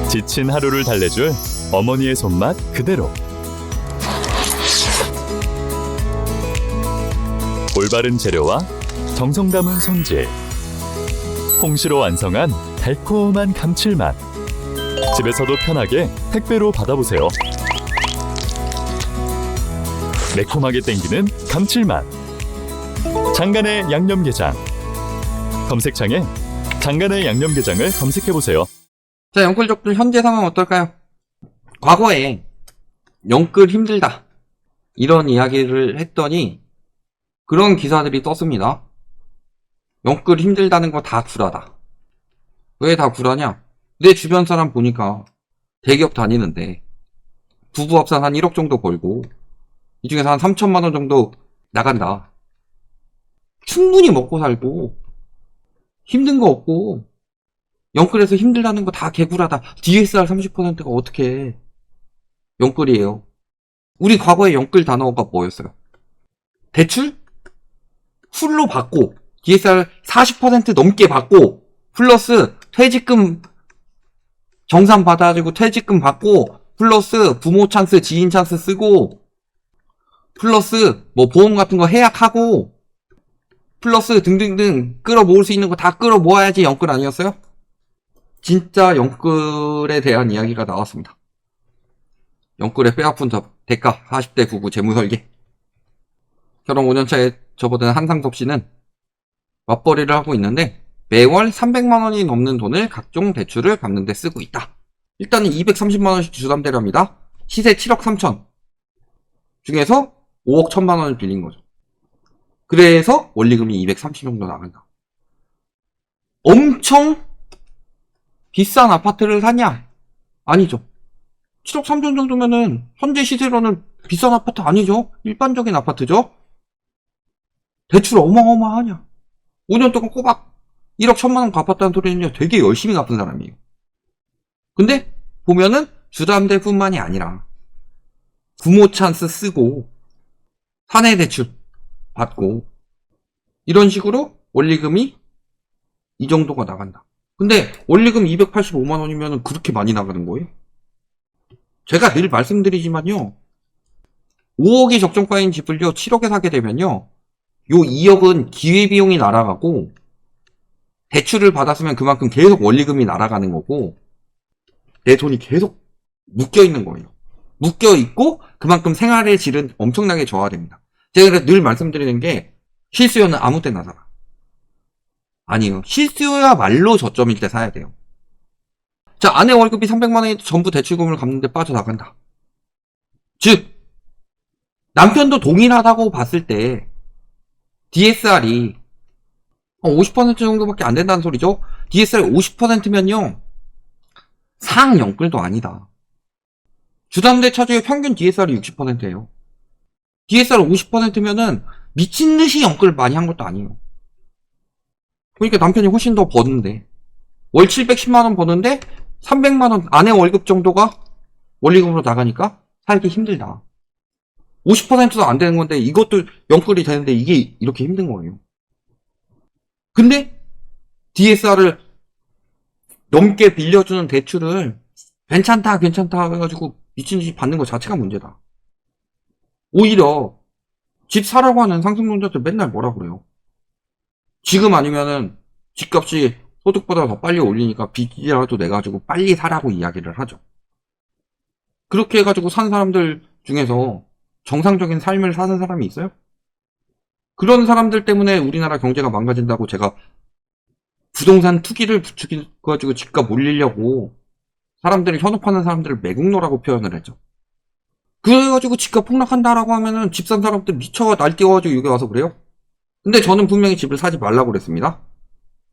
지친 하루를 달래줄 어머니의 손맛 그대로. 올바른 재료와 정성 담은 손질. 홍시로 완성한 달콤한 감칠맛. 집에서도 편하게 택배로 받아보세요. 매콤하게 땡기는 감칠맛. 장간의 양념게장. 검색창에 장간의 양념게장을 검색해보세요. 자, 영끌족들 현재 상황 어떨까요? 과거에 영끌 힘들다 이런 이야기를 했더니 그런 기사들이 떴습니다. 영끌 힘들다는 거 다 구라다. 왜 다 구라냐? 내 주변 사람 보니까 대기업 다니는데 부부 합산 한 1억 정도 벌고 이 중에서 한 3천만 원 정도 나간다. 충분히 먹고 살고 힘든 거 없고 영끌에서 힘들다는 거 다 개구라다. DSR 30%가 어떻게 영끌이에요? 우리 과거에 영끌 단어가 뭐였어요? 대출? 풀로 받고 DSR 40% 넘게 받고 플러스 퇴직금 정산 받아가지고 퇴직금 받고 플러스 부모 찬스 지인 찬스 쓰고 플러스 뭐 보험 같은 거 해약하고 플러스 등등등 끌어모을 수 있는 거 다 끌어모아야지 영끌 아니었어요? 진짜 영끌에 대한 이야기가 나왔습니다. 영끌의 뼈아픈 대가 40대 부부 재무설계. 결혼 5년차에 접어든 한상섭 씨는 맞벌이를 하고 있는데 매월 300만 원이 넘는 돈을 각종 대출을 갚는 데 쓰고 있다. 일단은 230만 원씩 주담대랍니다. 시세 7억 3천 중에서 5억 1천만 원을 빌린 거죠. 그래서 원리금이 230 정도 나간다. 엄청 비싼 아파트를 사냐? 아니죠. 7억 3천 정도면은 현재 시세로는 비싼 아파트 아니죠. 일반적인 아파트죠. 대출 어마어마하냐? 5년 동안 꼬박 1억 1천만 원 갚았다는 소리는요, 되게 열심히 갚은 사람이에요. 근데 보면은 주담대뿐만이 아니라 부모 찬스 쓰고 사내 대출 받고 이런 식으로 원리금이 이 정도가 나간다. 근데 원리금 285만 원이면 그렇게 많이 나가는 거예요? 제가 늘 말씀드리지만요, 5억이 적정가인 집을요 7억에 사게 되면요 요 2억은 기회비용이 날아가고 대출을 받았으면 그만큼 계속 원리금이 날아가는 거고 내 돈이 계속 묶여있는 거예요. 묶여있고 그만큼 생활의 질은 엄청나게 저하됩니다. 제가 늘 말씀드리는 게 실수요는 아무 때나 사라. 아니에요. 실수요야말로 저점일 때 사야 돼요. 자, 아내 월급이 300만 원이 전부 대출금을 갚는데 빠져나간다. 즉 남편도 동일하다고 봤을 때 DSR이 50% 정도밖에 안 된다는 소리죠. DSR 50%면요 상영끌도 아니다. 주담대 차주의 평균 DSR이 60%예요. DSR 50%면은 미친듯이 영끌 많이 한 것도 아니에요. 그러니까 남편이 훨씬 더 버는데 월 710만원 버는데 300만원 아내 월급 정도가 원리금으로 나가니까 살기 힘들다. 50%도 안 되는 건데 이것도 영끌이 되는데 이게 이렇게 힘든 거예요. 근데 DSR을 넘게 빌려주는 대출을 괜찮다 해가지고 미친듯이 받는 것 자체가 문제다. 오히려 집 사라고 하는 상승론자들 맨날 뭐라 그래요? 지금 아니면은 집값이 소득보다 더 빨리 올리니까 빚이라도 내가지고 빨리 사라고 이야기를 하죠. 그렇게 해가지고 산 사람들 중에서 정상적인 삶을 사는 사람이 있어요? 그런 사람들 때문에 우리나라 경제가 망가진다고 제가 부동산 투기를 부추겨가지고 집값 올리려고 사람들이 현혹하는 사람들을 매국노라고 표현을 했죠. 그래가지고 집값 폭락한다라고 하면은 집 산 사람들 미쳐 날뛰어가지고 여기 와서 그래요? 근데 저는 분명히 집을 사지 말라고 그랬습니다.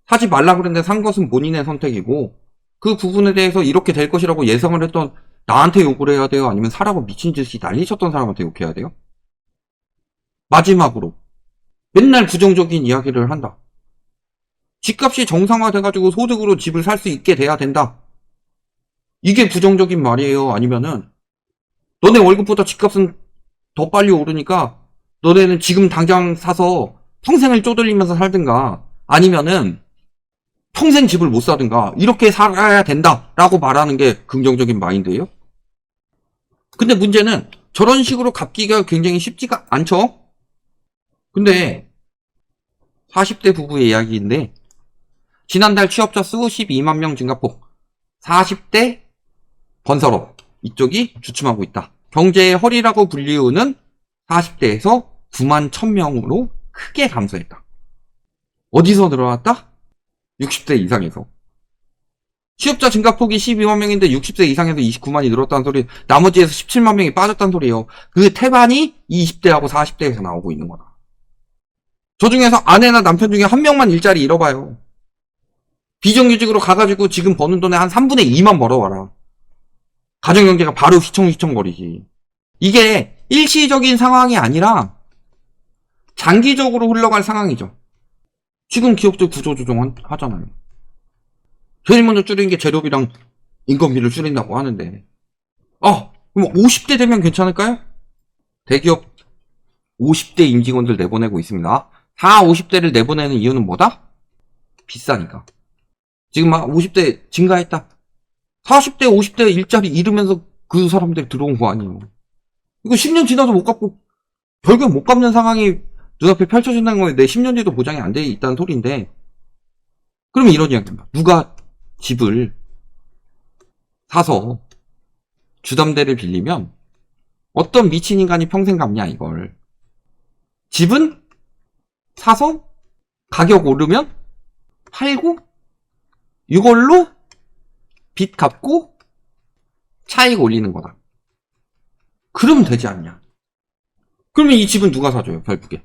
사지 말라고 그랬는데 산 것은 본인의 선택이고 그 부분에 대해서 이렇게 될 것이라고 예상을 했던 나한테 욕을 해야 돼요? 아니면 사라고 미친듯이 난리쳤던 사람한테 욕해야 돼요? 마지막으로 맨날 부정적인 이야기를 한다. 집값이 정상화돼가지고 소득으로 집을 살 수 있게 돼야 된다. 이게 부정적인 말이에요? 아니면은 너네 월급보다 집값은 더 빨리 오르니까 너네는 지금 당장 사서 평생을 쪼들리면서 살든가 아니면은 평생 집을 못 사든가 이렇게 살아야 된다라고 말하는 게 긍정적인 마인드예요. 근데 문제는 저런 식으로 갚기가 굉장히 쉽지가 않죠. 근데 40대 부부의 이야기인데 지난달 취업자 수 12만 명 증가폭, 40대 건설업 이쪽이 주춤하고 있다. 경제의 허리라고 불리우는 40대에서 9만 1000명으로 크게 감소했다. 어디서 늘어났다? 60대 이상에서. 취업자 증가폭이 12만 명인데 60세 이상에서 29만이 늘었다는 소리, 나머지에서 17만 명이 빠졌다는 소리예요. 그 태반이 20대하고 40대에서 나오고 있는 거다. 저 중에서 아내나 남편 중에 한 명만 일자리 잃어봐요. 비정규직으로 가가지고 지금 버는 돈의 한 3분의 2만 벌어와라. 가정경제가 바로 휘청휘청거리지. 이게 일시적인 상황이 아니라 장기적으로 흘러갈 상황이죠. 지금 기업들 구조조정 하잖아요. 제일 먼저 줄인 게 재료비랑 인건비를 줄인다고 하는데, 그럼 50대 되면 괜찮을까요? 대기업 50대 임직원들 내보내고 있습니다. 다 50대를 내보내는 이유는 뭐다? 비싸니까. 지금 막 50대 증가했다. 40대, 50대 일자리 잃으면서 그 사람들이 들어온 거 아니에요. 이거 10년 지나도 못 갚고, 결국 못 갚는 상황이 눈앞에 펼쳐진다는 거에 내 10년 뒤도 보장이 안 돼 있다는 소리인데, 그러면 이런 이야기입니다. 누가 집을 사서 주담대를 빌리면 어떤 미친 인간이 평생 갚냐 이걸. 집은 사서 가격 오르면 팔고 이걸로 빚 갚고 차익 올리는 거다. 그러면 되지 않냐. 그러면 이 집은 누가 사줘요 결국에.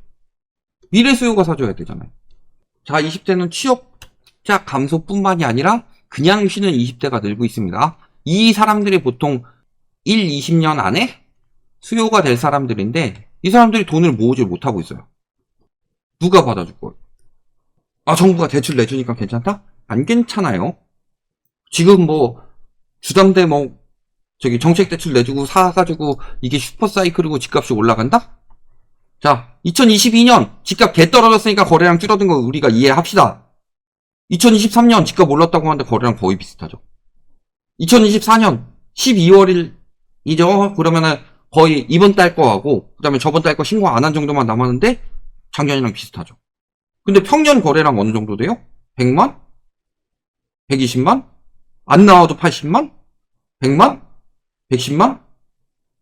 미래 수요가 사줘야 되잖아요. 자, 20대는 취업자 감소뿐만이 아니라 그냥 쉬는 20대가 늘고 있습니다. 이 사람들이 보통 1, 20년 안에 수요가 될 사람들인데 이 사람들이 돈을 모으지 못하고 있어요. 누가 받아줄 거예요? 정부가 대출 내주니까 괜찮다? 안 괜찮아요. 지금 주담대 정책 대출 내주고 사가지고 이게 슈퍼사이클이고 집값이 올라간다? 자, 2022년 집값 개 떨어졌으니까 거래량 줄어든 거 우리가 이해합시다. 2023년 집값 올랐다고 하는데 거래량 거의 비슷하죠. 2024년 12월이죠. 그러면은 거의 이번 달 거하고 그다음에 저번 달 거 신고 안 한 정도만 남았는데 작년이랑 비슷하죠. 근데 평년 거래량 어느 정도 돼요? 100만? 120만? 안 나와도 80만? 100만? 110만?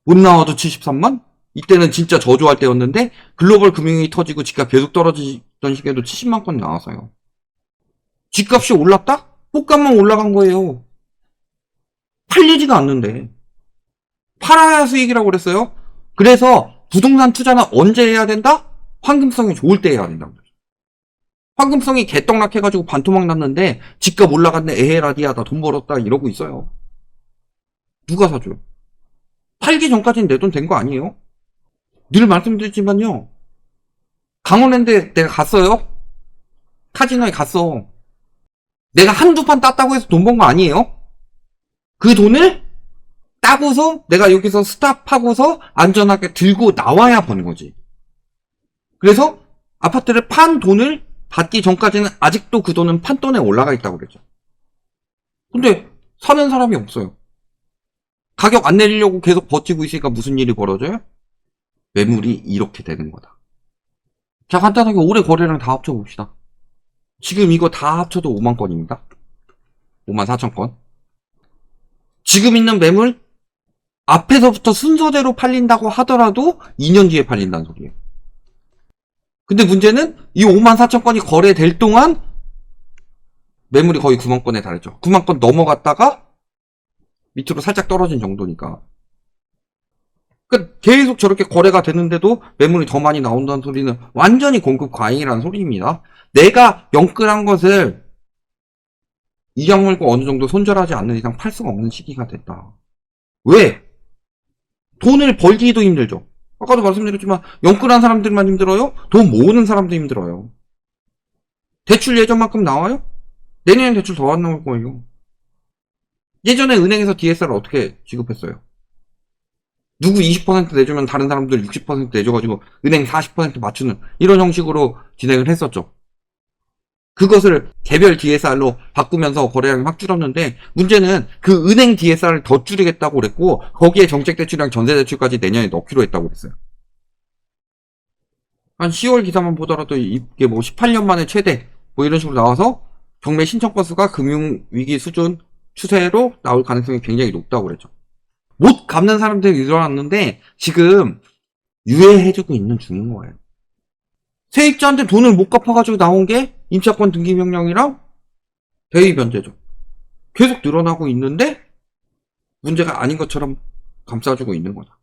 못 나와도 73만? 이때는 진짜 저조할 때였는데 글로벌 금융이 터지고 집값 계속 떨어지던 시기에도 70만 건 나왔어요. 집값이 올랐다? 꽃값만 올라간 거예요. 팔리지가 않는데. 팔아야 수익이라고 그랬어요. 그래서 부동산 투자는 언제 해야 된다? 황금성이 좋을 때 해야 된다고 그랬어요. 황금성이 개떡락해가지고 반토막 났는데 집값 올라갔네 에헤라디야 나 돈 벌었다 이러고 있어요. 누가 사줘요? 팔기 전까지는 내 돈 된 거 아니에요? 늘 말씀드리지만요. 강원랜드에 내가 갔어요. 카지노에 갔어. 내가 한두 판 땄다고 해서 돈 번 거 아니에요? 그 돈을 따고서 내가 여기서 스탑하고서 안전하게 들고 나와야 버는 거지. 그래서 아파트를 판 돈을 받기 전까지는 아직도 그 돈은 판돈에 올라가 있다고 그랬죠. 근데 사는 사람이 없어요. 가격 안 내리려고 계속 버티고 있으니까 무슨 일이 벌어져요? 매물이 이렇게 되는 거다. 자, 간단하게 올해 거래량 다 합쳐봅시다. 지금 이거 다 합쳐도 5만 건입니다. 5만 4천 건. 지금 있는 매물 앞에서부터 순서대로 팔린다고 하더라도 2년 뒤에 팔린다는 소리예요. 근데 문제는 이 5만 4천 건이 거래될 동안 매물이 거의 9만 건에 달했죠. 9만 건 넘어갔다가 밑으로 살짝 떨어진 정도니까. 그러니까 계속 저렇게 거래가 되는데도 매물이 더 많이 나온다는 소리는 완전히 공급 과잉이라는 소리입니다. 내가 영끌한 것을 이악 물고 어느 정도 손절하지 않는 이상 팔 수가 없는 시기가 됐다. 왜? 돈을 벌기도 힘들죠. 아까도 말씀드렸지만 영끌한 사람들만 힘들어요? 돈 모으는 사람도 힘들어요. 대출 예전만큼 나와요? 내년엔 대출 더 안 나올 거예요. 예전에 은행에서 DSR 어떻게 지급했어요? 누구 20% 내주면 다른 사람들 60% 내줘가지고 은행 40% 맞추는 이런 형식으로 진행을 했었죠. 그것을 개별 DSR로 바꾸면서 거래량이 확 줄었는데, 문제는 그 은행 DSR을 더 줄이겠다고 그랬고, 거기에 정책대출이랑 전세대출까지 내년에 넣기로 했다고 그랬어요. 한 10월 기사만 보더라도 이게 뭐 18년 만에 최대 뭐 이런 식으로 나와서 경매 신청 건수가 금융위기 수준 추세로 나올 가능성이 굉장히 높다고 그랬죠. 못 갚는 사람들이 늘어났는데 지금 유예해주고 있는 중인 거예요. 세입자한테 돈을 못 갚아가지고 나온 게 임차권 등기 명령이랑 대위 변제죠. 계속 늘어나고 있는데 문제가 아닌 것처럼 감싸주고 있는 거다.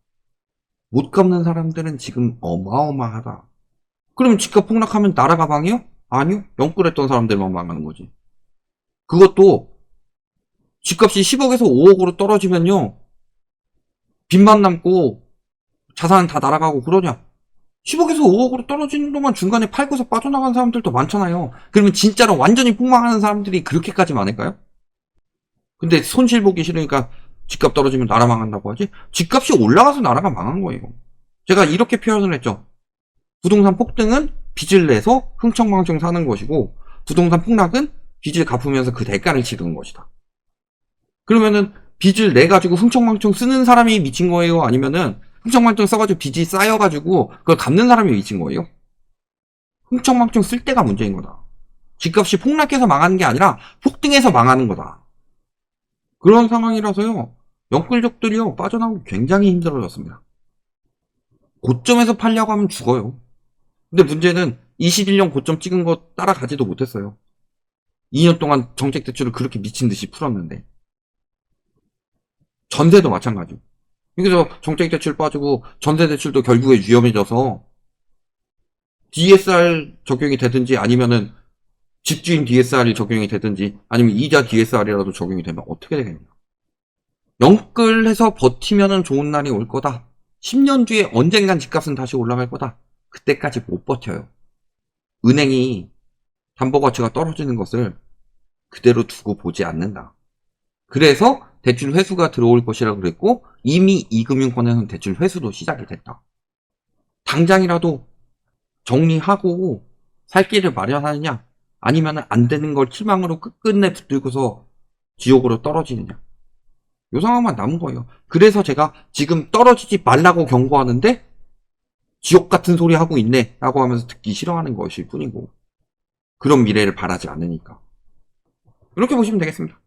못 갚는 사람들은 지금 어마어마하다. 그러면 집값 폭락하면 나라가 망해요? 아니요. 영끌했던 사람들만 망하는 거지. 그것도 집값이 10억에서 5억으로 떨어지면요. 빚만 남고 자산은 다 날아가고 그러냐. 10억에서 5억으로 떨어지는 동안 중간에 팔고서 빠져나간 사람들도 많잖아요. 그러면 진짜로 완전히 폭망하는 사람들이 그렇게까지 많을까요? 근데 손실 보기 싫으니까 집값 떨어지면 나라 망한다고 하지? 집값이 올라가서 나라가 망한 거예요. 제가 이렇게 표현을 했죠. 부동산 폭등은 빚을 내서 흥청망청 사는 것이고, 부동산 폭락은 빚을 갚으면서 그 대가를 치르는 것이다. 그러면은 빚을 내가지고 흥청망청 쓰는 사람이 미친 거예요? 아니면은 흥청망청 써가지고 빚이 쌓여가지고 그걸 갚는 사람이 미친 거예요? 흥청망청 쓸 때가 문제인 거다. 집값이 폭락해서 망하는 게 아니라 폭등해서 망하는 거다. 그런 상황이라서요. 영끌족들이요. 빠져나오기 굉장히 힘들어졌습니다. 고점에서 팔려고 하면 죽어요. 근데 문제는 21년 고점 찍은 거 따라가지도 못했어요. 2년 동안 정책대출을 그렇게 미친 듯이 풀었는데. 전세도 마찬가지고. 여기서 정책대출 빠지고 전세대출도 결국에 위험해져서 DSR 적용이 되든지 아니면은 집주인 DSR이 적용이 되든지 아니면 이자 DSR이라도 적용이 되면 어떻게 되겠냐. 영끌해서 버티면은 좋은 날이 올 거다. 10년 뒤에 언젠간 집값은 다시 올라갈 거다. 그때까지 못 버텨요. 은행이 담보가치가 떨어지는 것을 그대로 두고 보지 않는다. 그래서 대출 회수가 들어올 것이라고 그랬고 이미 이금융권에서는 대출 회수도 시작이 됐다. 당장이라도 정리하고 살 길을 마련하느냐 아니면 안 되는 걸 희망으로 끝끝내 붙들고서 지옥으로 떨어지느냐. 이 상황만 남은 거예요. 그래서 제가 지금 떨어지지 말라고 경고하는데 지옥 같은 소리 하고 있네 라고 하면서 듣기 싫어하는 것일 뿐이고, 그런 미래를 바라지 않으니까. 이렇게 보시면 되겠습니다.